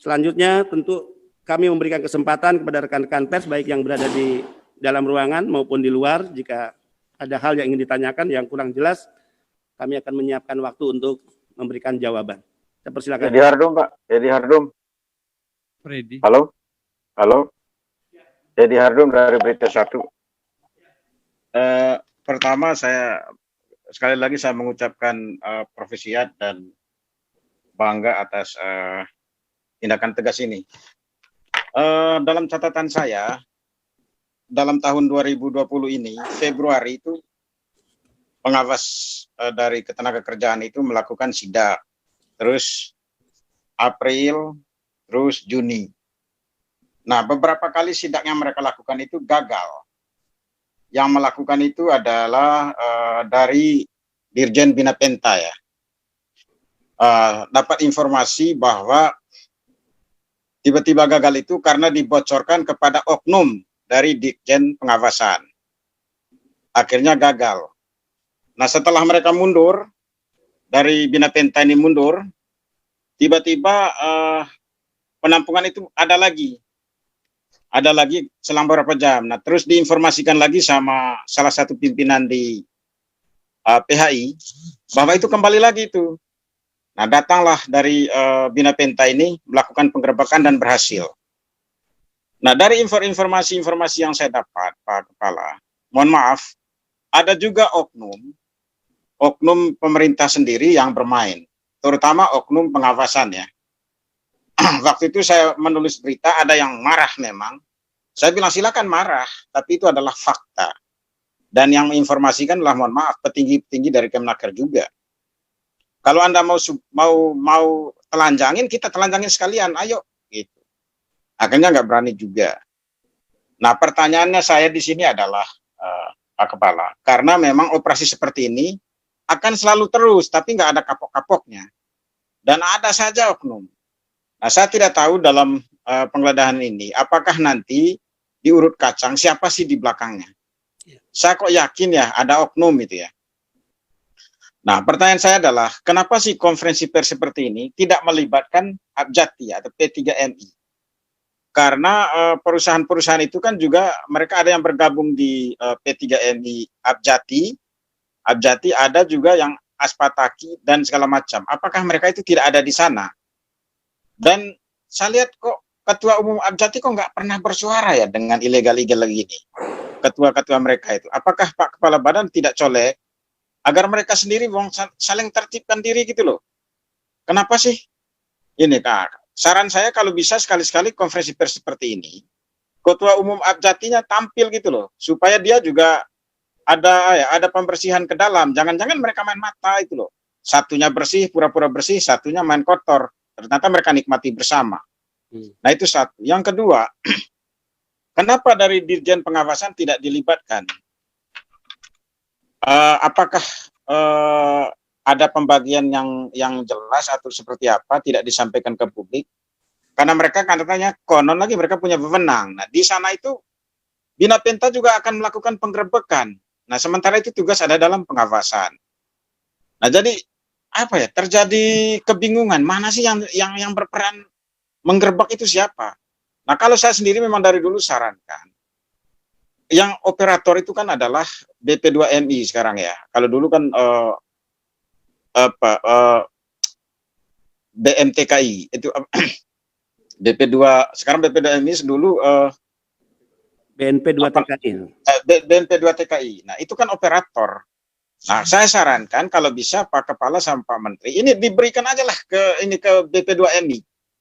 Selanjutnya tentu kami memberikan kesempatan kepada rekan-rekan pers baik yang berada di dalam ruangan maupun di luar. Jika ada hal yang ingin ditanyakan yang kurang jelas, kami akan menyiapkan waktu untuk memberikan jawaban. Saya persilakan. Jadi Hardum, Pak. Jadi Hardum. Freddy. Halo? Halo? Jadi Hardum dari Berita Satu. Pertama sekali lagi saya mengucapkan profesiat dan bangga atas tindakan tegas ini. Dalam catatan saya, dalam tahun 2020 ini, Februari itu pengawas dari ketenagakerjaan itu melakukan sidak. Terus April, terus Juni. Nah, beberapa kali sidak yang mereka lakukan itu gagal. Yang melakukan itu adalah dari Dirjen Bina Penta ya. Dapat informasi bahwa tiba-tiba gagal itu karena dibocorkan kepada oknum dari Dirjen Pengawasan. Akhirnya gagal. Nah, setelah mereka mundur, dari Bina Penta ini mundur, tiba-tiba penampungan itu ada lagi selang beberapa jam. Nah, terus diinformasikan lagi sama salah satu pimpinan di PHI bahwa itu kembali lagi itu. Nah, datanglah dari Bina Penta ini melakukan penggerebekan dan berhasil. Nah, dari informasi yang saya dapat, Pak Kepala, mohon maaf, ada juga oknum pemerintah sendiri yang bermain, terutama oknum pengawasan ya. Waktu itu saya menulis berita, ada yang marah memang. Saya bilang silakan marah, tapi itu adalah fakta. Dan yang menginformasikan adalah, mohon maaf, petinggi-petinggi dari Kemenaker juga. Kalau Anda mau telanjangin, kita telanjangin sekalian, ayo. Gitu. Akhirnya nggak berani juga. Nah, pertanyaannya saya di sini adalah, Pak Kepala, karena memang operasi seperti ini akan selalu terus, tapi nggak ada kapok-kapoknya. Dan ada saja oknum. Nah, saya tidak tahu dalam penggeledahan ini, apakah nanti diurut kacang siapa sih di belakangnya. Saya kok yakin ya ada oknum itu ya. Nah, pertanyaan saya adalah, kenapa sih konferensi pers seperti ini tidak melibatkan Abjati atau P3MI? Karena perusahaan-perusahaan itu kan juga, mereka ada yang bergabung di P3MI Abjati, ada juga yang Aspataki dan segala macam. Apakah mereka itu tidak ada di sana? Dan saya lihat kok Ketua Umum Abjati kok nggak pernah bersuara ya dengan ilegal-ilegal ini. Ketua-ketua mereka itu. Apakah Pak Kepala Badan tidak colek agar mereka sendiri saling tertibkan diri gitu loh. Kenapa sih? Ini Kak, saran saya kalau bisa sekali-sekali konferensi pers seperti ini, Ketua Umum Abjatinya tampil gitu loh, supaya dia juga ada pembersihan ke dalam. Jangan-jangan mereka main mata itu loh. Satunya bersih, pura-pura bersih, satunya main kotor. Ternyata mereka nikmati bersama. Nah, itu satu. Yang kedua, kenapa dari Dirjen Pengawasan tidak dilibatkan? Apakah ada pembagian yang jelas atau seperti apa, tidak disampaikan ke publik? Karena mereka katanya konon lagi mereka punya wewenang. Nah, di sana itu Bina Penta juga akan melakukan penggerebekan. Nah, sementara itu tugas ada dalam pengawasan. Nah, jadi apa ya? Terjadi kebingungan. Mana sih yang berperan menggerebek itu siapa? Nah, kalau saya sendiri memang dari dulu sarankan, yang operator itu kan adalah BP2MI sekarang ya. Kalau dulu kan BMTKI itu BP2, sekarang BP2MI dulu BNP2TKI. BNP2TKI. Nah, itu kan operator. Nah, saya sarankan kalau bisa Pak Kepala sama Pak Menteri ini diberikan aja lah ke BP2MI.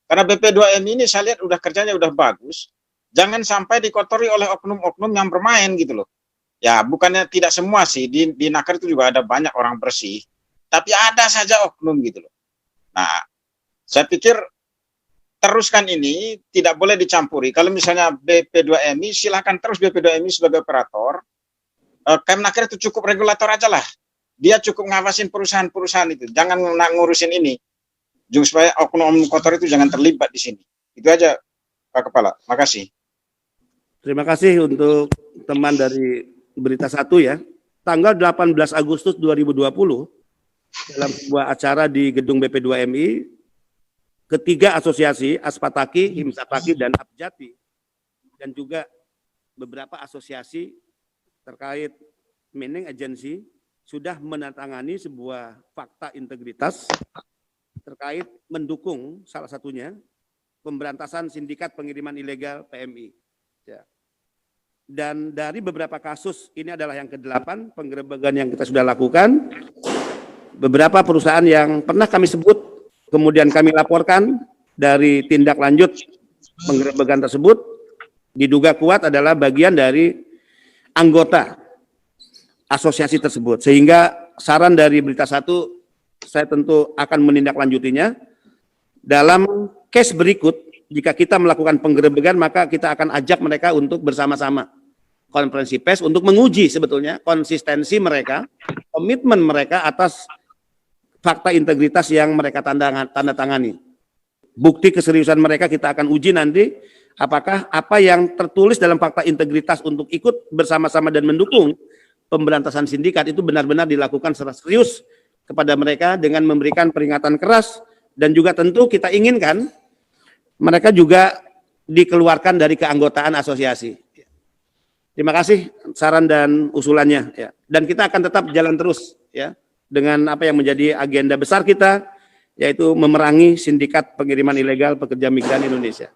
Karena BP2MI ini saya lihat udah kerjanya udah bagus. Jangan sampai dikotori oleh oknum-oknum yang bermain gitu loh. Ya, bukannya tidak semua sih, di Naker itu juga ada banyak orang bersih, tapi ada saja oknum gitu loh. Nah, saya pikir teruskan ini, tidak boleh dicampuri. Kalau misalnya BP2MI, silakan terus BP2MI sebagai operator. Kemenaker itu cukup regulator aja lah. Dia cukup ngawasin perusahaan-perusahaan itu. Jangan ngurusin ini. Supaya oknum kotor itu jangan terlibat di sini. Itu aja, Pak Kepala. Makasih. Terima kasih untuk teman dari Berita Satu ya. Tanggal 18 Agustus 2020, dalam sebuah acara di gedung BP2MI, ketiga asosiasi, Aspataki, Himsataki, dan Abjati, dan juga beberapa asosiasi terkait mining agency sudah menandatangani sebuah fakta integritas terkait mendukung salah satunya pemberantasan sindikat pengiriman ilegal PMI. Ya. Dan dari beberapa kasus, ini adalah yang ke-8 penggerebekan yang kita sudah lakukan. Beberapa perusahaan yang pernah kami sebut, kemudian kami laporkan dari tindak lanjut penggerebekan tersebut, diduga kuat adalah bagian dari anggota asosiasi tersebut. Sehingga saran dari Berita Satu, saya tentu akan menindaklanjutinya. Dalam case berikut, jika kita melakukan penggerebekan, maka kita akan ajak mereka untuk bersama-sama konferensi pers untuk menguji sebetulnya konsistensi mereka, komitmen mereka atas fakta integritas yang mereka tanda tangani. Bukti keseriusan mereka kita akan uji nanti, apakah apa yang tertulis dalam fakta integritas untuk ikut bersama-sama dan mendukung pemberantasan sindikat itu benar-benar dilakukan secara serius kepada mereka dengan memberikan peringatan keras, dan juga tentu kita inginkan mereka juga dikeluarkan dari keanggotaan asosiasi. Terima kasih saran dan usulannya, ya. Dan kita akan tetap jalan terus, ya, dengan apa yang menjadi agenda besar kita, yaitu memerangi sindikat pengiriman ilegal pekerja migran Indonesia.